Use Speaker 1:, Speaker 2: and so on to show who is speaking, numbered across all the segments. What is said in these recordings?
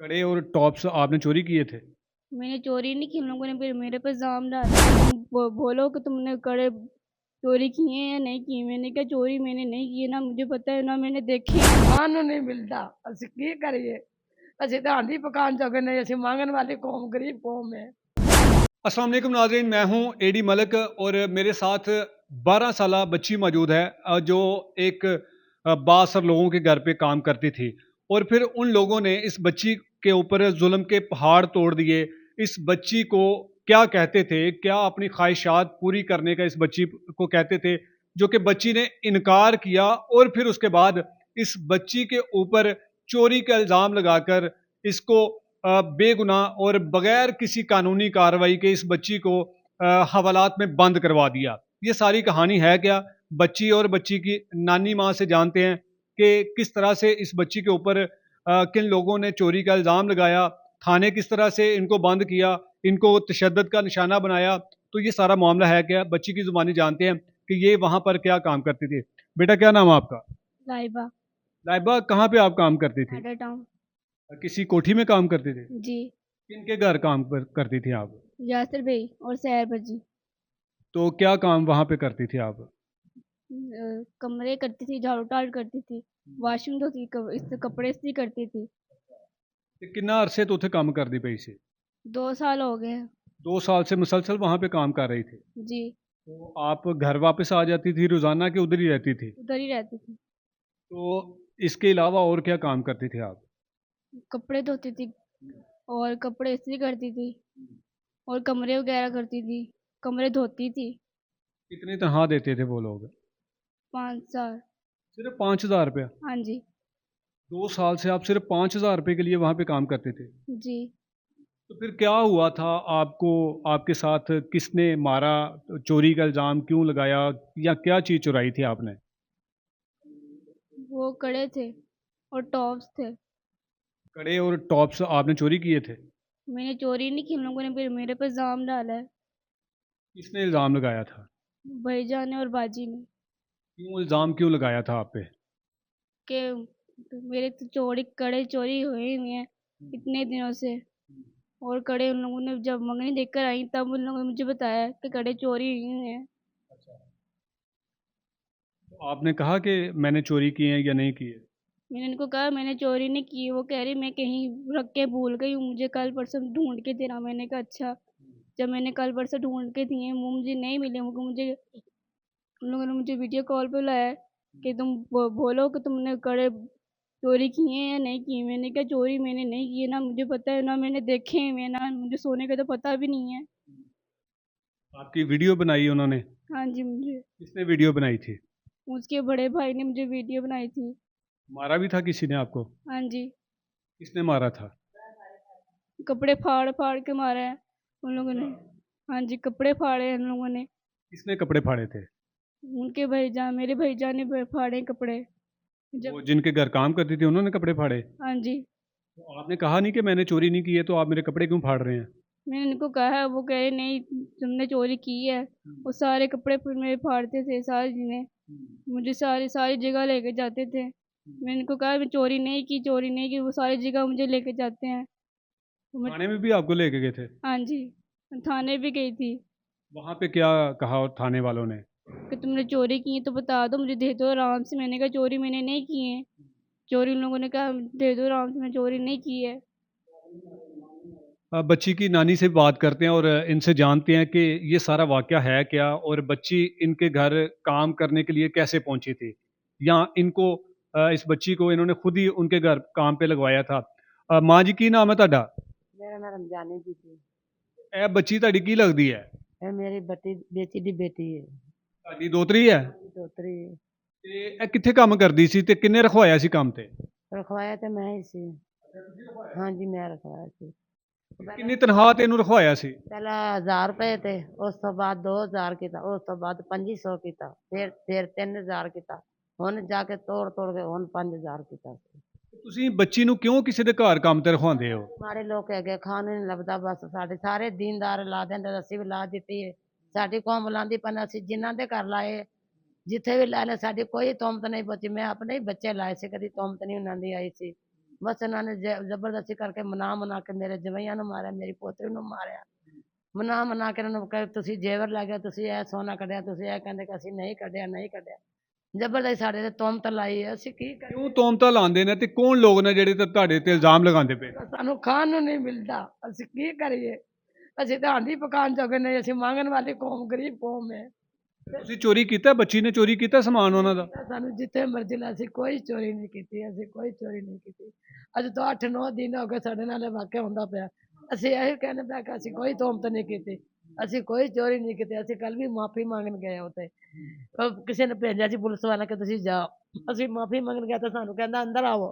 Speaker 1: कड़े और टॉप्स आपने चोरी किए थे?
Speaker 2: मैंने चोरी नहीं की, उन लोगों ने फिर मेरे पे इल्ज़ाम डाला। तुम बोलो कि तुमने कड़े चोरी किए हैं या नहीं किए। मैंने कहा चोरी मैंने नहीं की है, ना मुझे पता है ना मैंने देखे हैं।
Speaker 3: ਖਾਣ ਨੂੰ ਨਹੀਂ ਮਿਲਦਾ ਅਸੀਂ ਕੀ ਕਰੀਏ। ਅਸੀਂ ਤਾਂ ਆਂਢੀ पकान जोगे नहीं, ਅਸੀਂ मांगन वाली कौम गरीब कौम है।
Speaker 1: अस्सलाम वालेकुम नाज़रीन, मैं हूं एडी मलिक और मेरे साथ 12 साला बच्ची मौजूद है जो एक बासर लोगों के घर पे काम करती थी और फिर उन लोगों ने इस बच्ची के ऊपर जुल्म के पहाड़ तोड़ दिए। इस बच्ची को क्या कहते थे, क्या अपनी ख्वाहिशात पूरी करने का इस बच्ची को कहते थे, जो कि बच्ची ने इनकार किया और फिर उसके बाद इस बच्ची के ऊपर चोरी का इल्ज़ाम लगाकर इसको बेगुनाह और बगैर किसी कानूनी कार्रवाई के इस बच्ची को हवालात में बंद करवा दिया। ये सारी कहानी है क्या? बच्ची और बच्ची की नानी माँ से जानते हैं कि किस तरह से इस बच्ची के ऊपर किन लोगों ने चोरी का इल्ज़ाम लगाया, थाने किस तरह से इनको बंद किया, इनको तशद्दुद का निशाना बनाया। तो ये सारा मामला है क्या? बच्ची की ज़ुबानी जानते हैं कि ये वहाँ पर क्या काम करती थी। बेटा क्या नाम है आपका?
Speaker 2: लाइबा।
Speaker 1: लाइबा, कहाँ पे आप काम करती थी?
Speaker 2: एडा टाउन।
Speaker 1: किसी कोठी में काम करती थी?
Speaker 2: जी।
Speaker 1: किनके घर काम करती थी आप?
Speaker 2: यासिर भाई और सैर भज्जी।
Speaker 1: तो क्या काम वहाँ पे करती थी आप?
Speaker 2: कमरे करती थी, झाड़ू टाल करती थी, वाशरूम धोती, इस कपड़े इस्त्री करती थी।
Speaker 1: ते कितना अरसे तो उथे काम करती पई सी?
Speaker 2: 2 साल हो गए हैं।
Speaker 1: 2 साल से मुसलसल वहाँ पे काम कर रही थी।
Speaker 2: जी।
Speaker 1: तो आप घर वापस आ जाती थी रोजाना कि उधर ही रहती थी?
Speaker 2: उधर ही रहती थी।
Speaker 1: तो इसके अलावा और क्या काम करती थी आप?
Speaker 2: कपड़े धोती थी और कपड़े इस्त्री करती थी और कमरे वगैरह करती थी, कमरे धोती थी।
Speaker 1: कितनी तनख्वाह देते थे वो लोग?
Speaker 2: 5 साल।
Speaker 1: सिर्फ 5,000 रुपया?
Speaker 2: हाँ जी।
Speaker 1: 2 साल से आप सिर्फ 5,000 रुपये के लिए वहाँ पे काम करते थे?
Speaker 2: जी।
Speaker 1: तो फिर क्या हुआ था आपको? आपके साथ किसने मारा? चोरी का इल्ज़ाम क्यों लगाया? या क्या चीज़ चुराई थी आपने?
Speaker 2: वो कड़े थे और टॉप्स थे।
Speaker 1: कड़े और टॉप्स आपने चोरी किए थे?
Speaker 2: मैंने चोरी नहीं की, उन लोगों ने फिर मेरे पे इल्ज़ाम डाला है।
Speaker 1: किसने इल्ज़ाम लगाया था?
Speaker 2: भाईजान ने और बाजी ने
Speaker 1: क्यों इल्ज़ाम क्यों लगाया था आप पे?
Speaker 2: कि मेरे तो चोरी कड़े चोरी हुए हुए हैं इतने दिनों से। और कड़े उन लोगों ने जब मंगनी देकर आई तब उन लोगों ने मुझे बताया कि कड़े चोरी हुए हैं।
Speaker 1: तो आपने कहा कि मैंने चोरी किए हैं या नहीं किए?
Speaker 2: मैंने उनको कहा मैंने चोरी नहीं की। वो कह रही मैं कहीं रख के भूल गई हूँ, मुझे कल परसों ढूंढ के देना। मैंने कहा अच्छा। जब मैंने कल परसों ढूंढ के दिए वो मुझे नहीं मिले। वो मुझे उन लोगों ने मुझे वीडियो कॉल पे लाया कि तुम बोलो कि तुमने कड़े चोरी किए हैं या नहीं किए। मैंने कहा चोरी मैंने नहीं की है, ना मुझे पता है ना मैंने देखे हैं, ना मुझे सोने का तो पता भी नहीं है।
Speaker 1: आपकी वीडियो बनाई उन्होंने?
Speaker 2: हाँ जी। मुझे
Speaker 1: किसने वीडियो बनाई थी?
Speaker 2: उसके बड़े भाई ने मुझे वीडियो बनाई थी।
Speaker 1: मारा भी था किसी ने आपको?
Speaker 2: हाँ जी।
Speaker 1: किसने मारा था?
Speaker 2: कपड़े फाड़ फाड़ के मारा है उन लोगों ने। हाँ जी, कपड़े फाड़े हैं उन लोगों ने।
Speaker 1: किसने कपड़े फाड़े थे?
Speaker 2: उनके भाईजान, मेरे भाईजान ने फाड़े कपड़े
Speaker 1: वो
Speaker 2: जब।
Speaker 1: जिनके घर काम करती थी उन्होंने कपड़े फाड़े?
Speaker 2: हाँ जी।
Speaker 1: तो आपने कहा नहीं कि मैंने चोरी नहीं की है, तो आप मेरे कपड़े क्यों फाड़ रहे हैं?
Speaker 2: मैंने उनको कहा है, वो कह रहे नहीं तुमने चोरी की है। वो सारे कपड़े फिर मेरे फाड़ते थे सारे जिन्हें, मुझे सारी सारी जगह लेके जाते थे। मैंने उनको कहा मैं चोरी नहीं की, चोरी नहीं की। वो सारी जगह मुझे लेके जाते हैं। तो मैं।
Speaker 1: थाने में भी आपको लेके गए थे?
Speaker 2: हाँ जी। मैं थाने भी गई थी
Speaker 1: वहां पे क्या कहा और थाने वालों ने?
Speaker 2: कि तुमने चोरी की है तो बता दो, मुझे दे दो आराम से। मैंने कहा चोरी मैंने नहीं की है। चोरी उन लोगों ने कहा दे दो आराम से, मैं चोरी नहीं की है।
Speaker 1: बच्ची की नानी से बात करते हैं और इनसे जानते हैं कि ये सारा वाकया है क्या और बच्ची इनके घर काम करने के लिए कैसे पहुंची थी, या इनको इस बच्ची को इन्होंने खुद ही उनके घर काम पे लगवाया था। माँ जी की नाम है ਤੁਹਾਡਾ?
Speaker 3: मेरा नाम रमजानी जी थी।
Speaker 1: ਇਹ ਬੱਚੀ ਤੁਹਾਡੀ ਕੀ ਲੱਗਦੀ ਹੈ?
Speaker 3: ये मेरी बटी बेटी दी बेटी है।
Speaker 1: ਤੁਹਾਡੀ ਦੋਤਰੀ ਹੈ?
Speaker 3: दोतरी है।
Speaker 1: ਤੇ ਇਹ ਕਿੱਥੇ ਕੰਮ ਕਰਦੀ ਸੀ ਤੇ ਕਿੰਨੇ ਰਖਵਾਇਆ ਸੀ ਕੰਮ ਤੇ?
Speaker 3: रखवाया तो मैं ही सी। हाँ जी, मैं रखवाया सी।
Speaker 1: ਕਿੰਨੀ ਤਨਖਾਹ ਤੇ ਇਹਨੂੰ ਰਖਵਾਇਆ ਸੀ?
Speaker 3: पहला 1000 रुपए थे, उस तो बाद 2000 किता, उस तो बाद 2500 किता, फिर 3000 किता। हुन जाके तोड़ तोड़ के हुन 5000 किता।
Speaker 1: ਤੁਸੀਂ ਬੱਚੀ ਨੂੰ ਕਿਉਂ ਕਿਸੇ ਦੇ ਘਰ ਕੰਮ ਤੇ ਰਖਵਾਉਂਦੇ ਹੋ?
Speaker 3: मारे लोग कह गए खाने नहीं लभदा, बस साढ़े सारे दीनदार ला देंगे, असी भी ला दी है। साडी कौम बुलांदी पर असी जिन्हां दे घर लाए, जिथे भी लाए साडी कोई तोमत नहीं पहुंची। मैं अपने ही बच्चे लाए से, कदी तोमत नहीं उन्हां दी आई सी। ਬਸ ਇਹਨਾਂ ਨੇ ਜ਼ਬਰਦਸਤੀ ਕਰਕੇ ਮਨਾ ਕੇ ਮੇਰੇ ਜਵਾਈਆਂ ਨੂੰ ਮਾਰਿਆ, ਮੇਰੀ ਪੋਤਰੀ ਨੂੰ ਮਾਰਿਆ। ਮਨਾ ਕੇ ਇਹਨਾਂ ਨੂੰ ਕਹੇ ਤੁਸੀਂ ਜੇਵਰ ਲੈ ਗਏ, ਤੁਸੀਂ ਇਹ ਸੋਨਾ ਕੱਢਿਆ, ਤੁਸੀਂ ਇਹ ਕਹਿੰਦੇ ਕਿ ਅਸੀਂ ਨਹੀਂ ਕੱਢਿਆ, ਨਹੀਂ ਕੱਢਿਆ। ਜ਼ਬਰਦਸਤੀ ਸਾਡੇ ਤੇ ਤੁਹਮਤ ਲਾਈ ਹੈ, ਅਸੀਂ ਕੀ ਕਰੀਏ?
Speaker 1: ਕਿਉਂ ਤੋਮਤਾਂ ਲਾਉਂਦੇ ਨੇ ਤੇ ਕੌਣ ਲੋਕ ਨੇ ਜਿਹੜੇ ਤੁਹਾਡੇ ਤੇ ਇਲਜ਼ਾਮ ਲਗਾਉਂਦੇ ਪਏ?
Speaker 3: ਸਾਨੂੰ ਖਾਣ ਨੂੰ ਨਹੀਂ ਮਿਲਦਾ, ਅਸੀਂ ਕੀ ਕਰੀਏ? ਅਸੀਂ ਤਾਂ ਆਂਢੀ ਪਕਾਉਣ ਜੋਗੇ ਨਹੀਂ, ਅਸੀਂ ਮੰਗਣ ਵਾਲੀ ਕੌਮ, ਗਰੀਬ ਕੌਮ ਹੈ।
Speaker 1: ਤੁਸੀਂ ਚੋਰੀ ਕੀਤਾ? ਬੱਚੀ ਨੇ ਚੋਰੀ ਕੀਤਾ ਸਮਾਨ ਉਹਨਾਂ ਦਾ?
Speaker 3: ਸਾਨੂੰ ਜਿੱਥੇ ਮਰਜ਼ੀ ਲੈ, ਅਸੀਂ ਕੋਈ ਚੋਰੀ ਨਹੀਂ ਕੀਤੀ, ਅਸੀਂ ਕੋਈ ਚੋਰੀ ਨਹੀਂ ਕੀਤੀ। ਅੱਜ ਤੋਂ 8-9 ਦਿਨ ਹੋ ਗਏ ਸਾਡੇ ਨਾਲ ਇਹ ਵਾਕਿਆ ਹੁੰਦਾ ਪਿਆ। ਅਸੀਂ ਇਹ ਕਹਿੰਦੇ ਪਏ ਕਿ ਅਸੀਂ ਕੋਈ ਤੋਮਤ ਨਹੀਂ ਕੀਤੀ, ਅਸੀਂ ਕੋਈ ਚੋਰੀ ਨਹੀਂ ਕੀਤੀ। ਅਸੀਂ ਕੱਲ ਵੀ ਮਾਫੀ ਮੰਗਣ ਗਏ ਉੱਥੇ, ਉਹ ਕਿਸੇ ਨੇ ਭੇਜਿਆ ਸੀ ਪੁਲਿਸ ਵਾਲਾ ਕਿ ਤੁਸੀਂ ਜਾਓ। ਅਸੀਂ ਮਾਫੀ ਮੰਗਣ ਗਏ ਤਾਂ ਸਾਨੂੰ ਕਹਿੰਦਾ ਅੰਦਰ ਆਵੋ।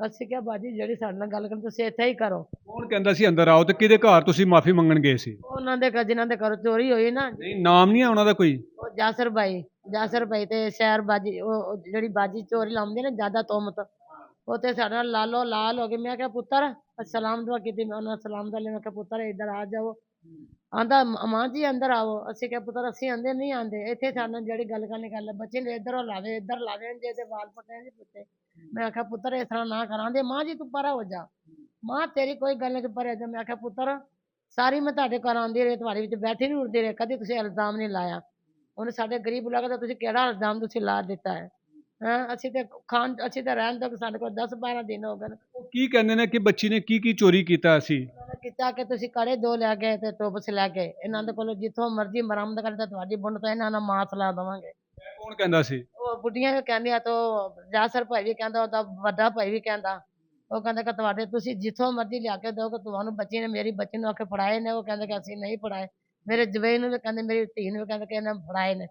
Speaker 3: ਅਸੀਂ ਕਿਹਾ ਬਾਜੀ ਜਿਹੜੀ ਸਾਡੇ ਨਾਲ ਗੱਲ ਕਰਨ ਤੁਸੀਂ ਇੱਥੇ ਹੀ ਕਰੋ।
Speaker 1: ਕੌਣ ਕਹਿੰਦਾ ਸੀ ਅੰਦਰ ਆਓ? ਤੇ ਕਿਹਦੇ ਘਰ ਤੁਸੀਂ ਮਾਫੀ ਮੰਗਣ ਗਏ ਸੀ?
Speaker 3: ਉਹਨਾਂ ਦੇ ਜਿਨ੍ਹਾਂ ਦੇ ਘਰੋਂ ਚੋਰੀ ਹੋਈ ਨਾ,
Speaker 1: ਨਹੀਂ, ਨਾਮ ਨਹੀਂ ਹੈ ਉਹਨਾਂ ਦਾ ਕੋਈ?
Speaker 3: ਉਹ ਜਾਸਰ ਭਾਈ ਤੇ ਸ਼ਹਿਰ ਬਾਜੀ, ਉਹ ਜਿਹੜੀ ਬਾਜੀ ਚੋਰੀ ਲਾਉਂਦੇ ਨੇ ਜ਼ਿਆਦਾ ਤੋਮਤ, ਉਹ ਤੇ ਸਾਡੇ ਨਾਲ ਲਾਲੋ ਲਾਲ ਹੋ ਗਏ। ਮੈਂ ਕਿਹਾ ਪੁੱਤਰ ਸਲਾਮ ਦੁਆ ਕੀਤੀ, ਮੈਂ ਉਹਨਾਂ ਸਲਾਮ ਦੁਆ ਲਈ। ਮੈਂ ਕਿਹਾ ਪੁੱਤਰ ਇੱਧਰ ਆ ਜਾਓ। ਆਂਦਾ ਮਾਂ ਜੀ ਅੰਦਰ ਆਵੋ। ਅਸੀਂ ਕਿਹਾ ਪੁੱਤਰ ਅਸੀਂ ਆਂਦੇ ਨਹੀਂ ਆਂਦੇ, ਇੱਥੇ ਸਾਡੇ ਨਾਲ ਜਿਹੜੀ ਗੱਲ ਕਰਨੀ ਕਰ ਲੈ। ਬੱਚੇ ਨੇ ਇੱਧਰੋਂ ਲਾਵੇ, ਇੱਧਰ ਲਾਵੇ, ਜੇ ਤੇ ਵਾਲ ਪੱਟੇ ਨਹੀਂ ਪੁੱਤੇ। ਮੈਂ ਕਿਹਾ ਪੁੱਤਰ ਇਸ ਤਰ੍ਹਾਂ ਨਾ ਕਰਾਂਦੇ, ਮਾਂ ਜੀ ਤੂੰ ਪਰਾ ਹੋ ਜਾ, ਮਾਂ ਤੇਰੀ ਕੋਈ ਗੱਲ ਨਹੀਂ, ਤੂੰ ਪਰੇ ਹੋ ਜਾ। ਮੈਂ ਕਿਹਾ ਪੁੱਤਰ ਸਾਰੀ ਮੈਂ ਤੁਹਾਡੇ ਘਰ ਆਉਂਦੀ ਰਹੀ, ਤੁਹਾਡੇ ਵਿੱਚ ਬੈਠੀ ਨਹੀਂ ਉੱਠਦੀ ਰਹੀ, ਕਦੀ ਤੁਸੀਂ ਇਲਜ਼ਾਮ ਨਹੀਂ ਲਾਇਆ। ਉਹਨੇ ਸਾਡੇ ਗਰੀਬ ਲੋਕਾਂ ਦਾ ਤੁਸੀਂ ਕਿਹੜਾ ਇਲਜ਼ਾਮ ਤੁਸੀਂ ਲਾ ਦਿੱਤਾ ਹੈ? ਅਸੀਂ ਤੇ ਰਹਿਣ ਤੋਂ ਸਾਡੇ ਕੋਲ 10-12 ਦਿਨ ਹੋ ਗਏ ਨੇ।
Speaker 1: ਉਹ ਕੀ ਕਹਿੰਦੇ ਨੇ ਕਿ ਬੱਚੀ ਨੇ ਕੀ ਚੋਰੀ ਕੀਤਾ ਸੀ?
Speaker 3: ਉਹਨਾਂ ਨੇ ਕੀਤਾ ਕਿ ਤੁਸੀਂ ਕੜੇ 2 ਲੈ ਗਏ ਤੇ ਟੋਪਸ ਲੈ ਗਏ। ਇਹਨਾਂ ਦੇ ਕੋਲੋਂ ਜਿੱਥੋਂ ਮਰਜ਼ੀ ਬਰਾਮਦ ਕਰਦੇ ਤੁਹਾਡੀ ਬੁੰਡ ਤੋਂ ਇਹਨਾਂ ਨਾਲ ਮਾਸ ਲਾ ਦੇਵਾਂਗੇ।
Speaker 1: ਕੌਣ ਕਹਿੰਦਾ ਸੀ?
Speaker 3: ਉਹ ਬੁੱਢੀਆਂ ਵੀ ਕਹਿੰਦੀਆਂ ਤੇ ਜਾਸਰ ਭਾਈ ਵੀ ਕਹਿੰਦਾ, ਉਹਦਾ ਵੱਡਾ ਭਾਈ ਵੀ ਕਹਿੰਦਾ। ਉਹ ਕਹਿੰਦਾ ਕਿ ਤੁਹਾਡੇ ਤੁਸੀਂ ਜਿੱਥੋਂ ਮਰਜ਼ੀ ਲਿਆ ਕੇ ਦਿਓ ਕਿ ਤੁਹਾਨੂੰ ਬੱਚੀ ਨੇ, ਮੇਰੀ ਬੱਚੀ ਨੂੰ ਆਖੇ ਫੜਾਏ ਨੇ। ਉਹ ਕਹਿੰਦੇ ਕਿ ਅਸੀਂ ਨਹੀਂ ਫੜਾਏ। ਮੇਰੇ ਜਵਾਈ ਨੂੰ ਵੀ ਕਹਿੰਦੇ, ਮੇਰੀ ਧੀ ਨੂੰ ਵੀ ਕਹਿੰਦੇ ਕਿ ਇਹਨੇ ਫੜਾਏ ਨੇ।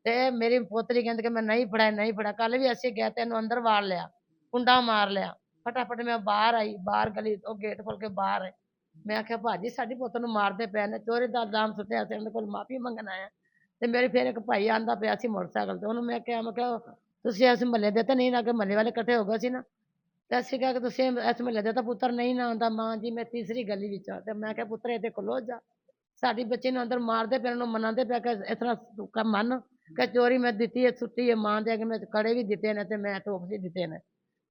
Speaker 3: ਤੇ ਮੇਰੀ ਪੋਤਰੀ ਕਹਿੰਦੀ ਕਿ ਮੈਂ ਨਹੀਂ ਫੜਾਇਆ। ਕੱਲ ਵੀ ਅਸੀਂ ਗਏ ਤੇ ਇਹਨੂੰ ਅੰਦਰ ਵਾੜ ਲਿਆ, ਕੁੰਡਾ ਮਾਰ ਲਿਆ। ਫਟਾਫਟ ਮੈਂ ਬਾਹਰ ਆਈ, ਬਾਹਰ ਗਲੀ ਉਹ ਗੇਟ ਖੋਲ ਕੇ ਬਾਹਰ ਆਈ। ਮੈਂ ਆਖਿਆ ਭਾਜੀ ਸਾਡੀ ਪੁੱਤ ਨੂੰ ਮਾਰਦੇ ਪਏ ਨੇ, ਚੋਰੀ ਦਾ ਇਲਜ਼ਾਮ ਸੁੱਟਿਆ ਸੀ, ਉਹਦੇ ਕੋਲ ਮਾਫੀ ਮੰਗਣ ਆਇਆ। ਤੇ ਮੇਰੇ ਫਿਰ ਇੱਕ ਭਾਈ ਆਂਦਾ ਪਿਆ ਸੀ ਮੋਟਰਸਾਈਕਲ ਤੇ, ਉਹਨੂੰ ਮੈਂ ਕਿਹਾ ਤੁਸੀਂ ਇਸ ਮਹੱਲੇ ਦੇ ਤਾਂ ਨਹੀਂ ਨਾ? ਕਿ ਮਹੱਲੇ ਵਾਲੇ ਇਕੱਠੇ ਹੋ ਗਏ ਸੀ ਨਾ। ਤੇ ਅਸੀਂ ਕਿਹਾ ਕਿ ਤੁਸੀਂ ਇਸ ਮਹੱਲੇ ਦੇ ਤਾਂ ਪੁੱਤਰ ਨਹੀਂ ਨਾ ਆਉਂਦਾ? ਮਾਂ ਜੀ ਮੈਂ ਤੀਸਰੀ ਗਲੀ ਵਿੱਚ ਆ। ਤੇ ਮੈਂ ਕਿਹਾ ਪੁੱਤਰ ਇਹਦੇ ਕੋਲੋਂ ਜਾ, ਸਾਡੀ ਬੱਚੀ ਨੂੰ ਅੰਦਰ ਮਾਰਦੇ ਪਏ, ਉਹਨੂੰ ਮਨਾਉਂਦੇ ਪਿਆ ਕਿ ਇਸ ਤਰ੍ਹਾਂ ਮੰਨ ਕਿ ਚੋਰੀ ਮੈਂ ਦਿੱਤੀ ਹੈ, ਸੁੱਟੀ ਹੈ। ਮਾਂ ਦੇ ਅੱਗੇ ਮੈਂ ਕੜੇ ਵੀ ਦਿੱਤੇ ਨੇ ਤੇ ਮੈਂ ਟੋਪ ਵੀ ਦਿੱਤੇ ਨੇ।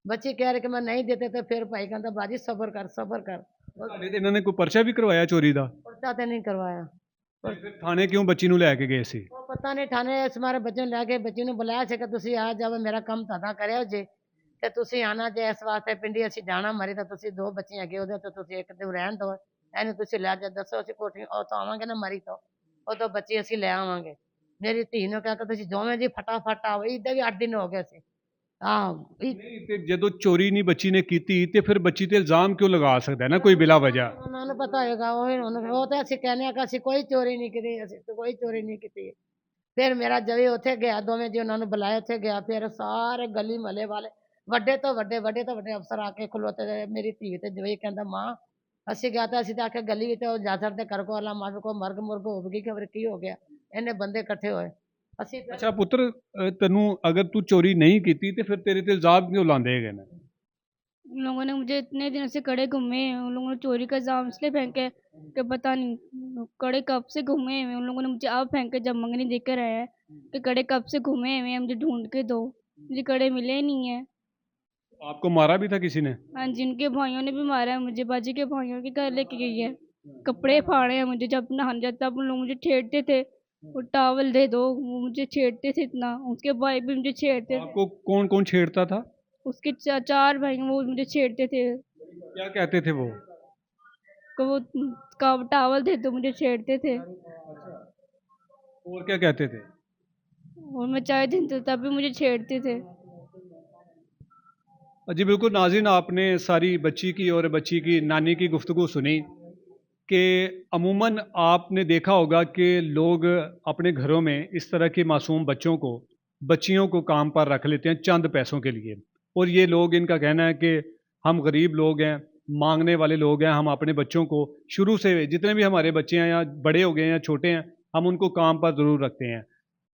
Speaker 3: ਬੱਚੀ ਕਹਿ ਰਹੀ ਕਿ ਮੈਂ ਨਹੀਂ ਦਿੱਤੇ। ਤੇ ਫਿਰ ਭਾਈ ਕਹਿੰਦਾ ਬਾਜੀ ਸਬਰ ਕਰ।
Speaker 1: ਤੁਹਾਡੇ ਤੇ ਇਹਨਾਂ ਨੇ ਕੋਈ ਪਰਚਾ ਵੀ ਕਰਵਾਇਆ ਚੋਰੀ ਦਾ?
Speaker 3: ਪਰਚਾ ਤੇ ਨਹੀਂ ਕਰਵਾਇਆ।
Speaker 1: ਫਿਰ ਥਾਣੇ ਕਿਉਂ ਬੱਚੀ ਨੂੰ ਲੈ ਕੇ ਗਏ ਸੀ?
Speaker 3: ਉਹ ਪਤਾ ਨਹੀਂ ਥਾਣੇ ਇਸ ਮਾਰੇ ਬੱਚੇ ਨੂੰ ਲੈ ਕੇ ਬੱਚੀ ਨੂੰ ਬੁਲਾਇਆ ਸੀ ਕਿ ਤੁਸੀਂ ਆ ਜਾਓ, ਮੇਰਾ ਕੰਮ ਤਾਂ ਕਰਿਓ ਜੇ ਤੇ ਤੁਸੀਂ ਆਣਾ ਜੇ। ਇਸ ਵਾਸਤੇ ਪਿੰਡੀ ਅਸੀਂ ਜਾਣਾ, ਮਰੀ ਤਾਂ ਤੁਸੀਂ 2 ਬੱਚੇ ਹੈਗੇ ਉਹਦੇ ਤੋਂ, ਤੁਸੀਂ ਇੱਕ ਦਿਨ ਰਹਿਣ ਦਿਓ, ਇਹਨੂੰ ਤੁਸੀਂ ਲੈ ਜਾ। ਦੱਸੋ ਅਸੀਂ ਕੋਠੀ ਉਹ ਤੋਂ ਆਵਾਂਗੇ ਨਾ ਮਰੀ ਤੋਂ, ਉਦੋਂ ਬੱਚੀ ਅਸੀਂ ਲੈ ਆਵਾਂਗੇ। ਮੇਰੀ ਧੀ ਨੂੰ ਕਹਿ ਕੇ ਤੁਸੀਂ ਦੋਵੇਂ ਜੀ ਫਟਾਫਟ ਆਓ। ਇਹਦੇ ਵੀ 8 ਦਿਨ ਹੋ ਗਏ ਸੀ।
Speaker 1: ਨਹੀਂ, ਤੇ ਜਦੋਂ ਚੋਰੀ ਨਹੀਂ ਬੱਚੀ ਨੇ ਕੀਤੀ ਤੇ ਫਿਰ ਬੱਚੀ ਤੇ ਇਲਜ਼ਾਮ ਕਿਉਂ ਲਗਾ ਸਕਦਾ ਹੈ ਨਾ ਕੋਈ ਬਿਲਾ ਵਜ੍ਹਾ?
Speaker 3: ਉਹਨਾਂ ਨੂੰ ਪਤਾ ਹੋਏਗਾ, ਉਹ ਤਾਂ ਅਸੀਂ ਕਹਿੰਦੇ ਆ ਕਿ ਅਸੀਂ ਕੋਈ ਚੋਰੀ ਨਹੀਂ ਕੀਤੀ, ਅਸੀਂ ਤਾਂ ਕੋਈ ਚੋਰੀ ਨਹੀਂ ਕੀਤੀ। ਫਿਰ ਮੇਰਾ ਜਵੀ ਉੱਥੇ ਗਿਆ, ਦੋਵੇਂ ਜੀ ਉਹਨਾਂ ਨੂੰ ਬੁਲਾਇਆ, ਉੱਥੇ ਗਿਆ। ਫਿਰ ਸਾਰੇ ਗਲੀ ਮਹੱਲੇ ਵਾਲੇ ਵੱਡੇ ਤੋਂ ਵੱਡੇ ਅਫਸਰ ਆ ਕੇ ਖਲੋਤੇ ਰਹੇ। ਮੇਰੀ ਧੀ ਤੇ ਜਵਈ ਕਹਿੰਦਾ ਮਾਂ ਅਸੀਂ ਗਿਆ ਤਾਂ ਅਸੀਂ ਤਾਂ ਆਖਿਆ ਗਲੀ ਵਿੱਚ ਉਹ ਜਾਸਰ ਦੇ ਘਰ ਕੋਲ ਮਾਫੀ ਕੋ ਮਰਗ ਮੁਰਗ ਹੋ ਗਈ, ਖਬਰ ਕੀ ਹੋ ਗਿਆ। ਇਹਨੇ ਬੰਦੇ ਇਕੱਠੇ ਹੋਏ। ਅਸੀਂ
Speaker 1: ਅੱਛਾ ਪੁੱਤਰ, ਤੈਨੂੰ अगर तू चोरी नहीं की थी तो फिर तेरे ते इल्जाम क्यों लांदे हैगे ने?
Speaker 2: उन लोगों ने मुझे इतने दिनों से कड़े घूमे हैं, उन लोगों ने चोरी का इल्ज़ाम इसलिए फेंके कि पता नहीं कड़े कब से घूमे हुए हैं। उन लोगों ने मुझे अब फेंके जब मंगनी देकर आए हैं कि कड़े कब से घूमे हुए हैं, मुझे ढूंढ के दो। मुझे कड़े मिले नहीं हैं।
Speaker 1: आपको मारा भी था किसी ने?
Speaker 2: हाँ, जिनके भाइयों ने भी मारा है मुझे, बाजी के भाइयों के घर लेके गई है, कपड़े फाड़े हैं मुझे। जब नहाने जाता तब उन लोग मुझे छेड़ते थे, वो टावल दे दो, वो मुझे छेड़ते थे इतना। उसके भाई भी मुझे छेड़ते थे।
Speaker 1: आपको कौन कौन छेड़ता था?
Speaker 2: उसके 4 भाई वो मुझे छेड़ते थे।
Speaker 1: क्या कहते थे वो?
Speaker 2: कि वो का टावल दे दो, मुझे छेड़ते थे।
Speaker 1: और क्या कहते थे?
Speaker 2: और मैं चाय देती तब भी मुझे छेड़ते थे।
Speaker 1: जी बिल्कुल नाज़रीन, आपने सारी बच्ची की और बच्ची की नानी की गुफ्तगू सुनी कि अमूमन आपने देखा होगा कि लोग अपने घरों में इस तरह के मासूम बच्चियों को काम पर रख लेते हैं चंद पैसों के लिए। और ये लोग, इनका कहना है कि हम गरीब लोग हैं, मांगने वाले लोग हैं, हम अपने बच्चों को शुरू से, जितने भी हमारे बच्चे हैं या बड़े हो गए हैं या छोटे हैं, हम उनको काम पर ज़रूर रखते हैं।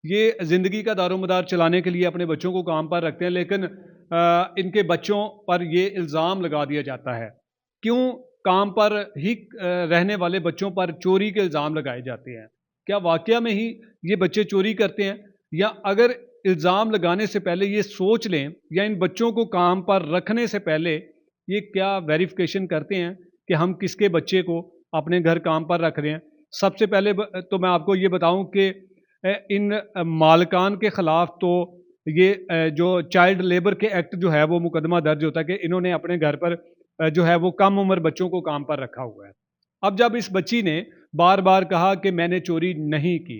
Speaker 1: ये ज़िंदगी का दारोमदार चलाने के लिए अपने बच्चों को काम पर रखते हैं, लेकिन इनके बच्चों पर ये इल्ज़ाम लगा दिया जाता है। क्यों काम पर ही रहने वाले बच्चों पर चोरी के इल्ज़ाम लगाए जाते हैं? क्या वाकया में ही ये बच्चे चोरी करते हैं, या अगर इल्ज़ाम लगाने से पहले ये सोच लें या इन बच्चों को काम पर रखने से पहले ये क्या वेरिफिकेशन करते हैं कि हम किसके बच्चे को अपने घर काम पर रख रहे हैं। सबसे पहले तो मैं आपको ये बताऊं कि इन मालकान के ख़िलाफ़ तो ये जो चाइल्ड लेबर के एक्ट जो है वो मुकदमा दर्ज होता है कि इन्होंने अपने घर पर जो है वो कम उम्र बच्चों को काम पर रखा हुआ है। अब जब इस बच्ची ने बार बार कहा कि मैंने चोरी नहीं की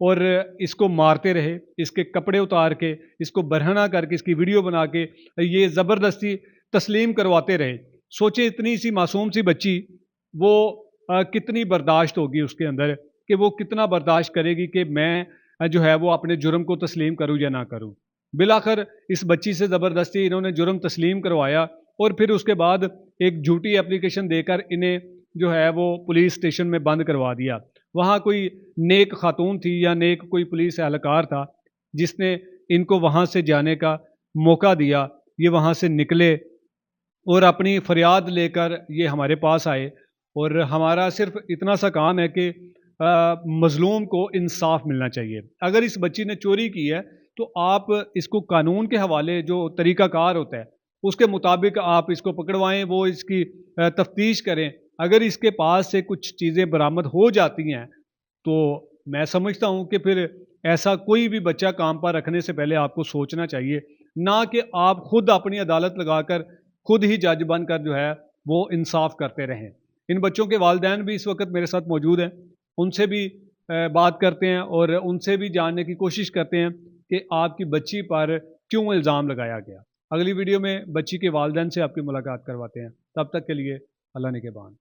Speaker 1: और इसको मारते रहे, इसके कपड़े उतार के, इसको बरहना करके, इसकी वीडियो बना के ये ज़बरदस्ती तस्लीम करवाते रहे। सोचे इतनी सी मासूम सी बच्ची वो कितनी बर्दाश्त होगी उसके अंदर, कि वो कितना बर्दाश्त करेगी कि मैं जो है वो अपने जुर्म को तस्लीम करूं या ना करूं। बिलाखिर इस बच्ची से ज़बरदस्ती इन्होंने जुर्म तस्लीम करवाया और फिर उसके बाद एक झूठी एप्लीकेशन देकर इन्हें जो है वो पुलिस स्टेशन में बंद करवा दिया। वहाँ कोई नेक खातून थी या नेक कोई पुलिस एहलकार था जिसने इनको वहाँ से जाने का मौका दिया। ये वहाँ से निकले और अपनी फरियाद लेकर ये हमारे पास आए और हमारा सिर्फ इतना सा काम है कि मज़लूम को इंसाफ मिलना चाहिए। अगर इस बच्ची ने चोरी की है तो आप इसको कानून के हवाले जो तरीक़ाकार होता है उसके मुताबिक आप इसको पकड़वाएं, वो इसकी तफ्तीश करें। अगर इसके पास से कुछ चीज़ें बरामद हो जाती हैं तो मैं समझता हूँ कि फिर ऐसा कोई भी बच्चा काम पर रखने से पहले आपको सोचना चाहिए, ना कि आप खुद अपनी अदालत लगाकर खुद ही जज बनकर जो है वो इंसाफ करते रहें। इन बच्चों के वालिदैन भी इस वक्त मेरे साथ मौजूद हैं, उनसे भी बात करते हैं और उनसे भी जानने की कोशिश करते हैं कि आपकी बच्ची पर क्यों इल्ज़ाम लगाया गया। अगली वीडियो में बच्ची के वालिदैन से आपकी मुलाकात करवाते हैं। तब तक के लिए अल्लाह निगहबान।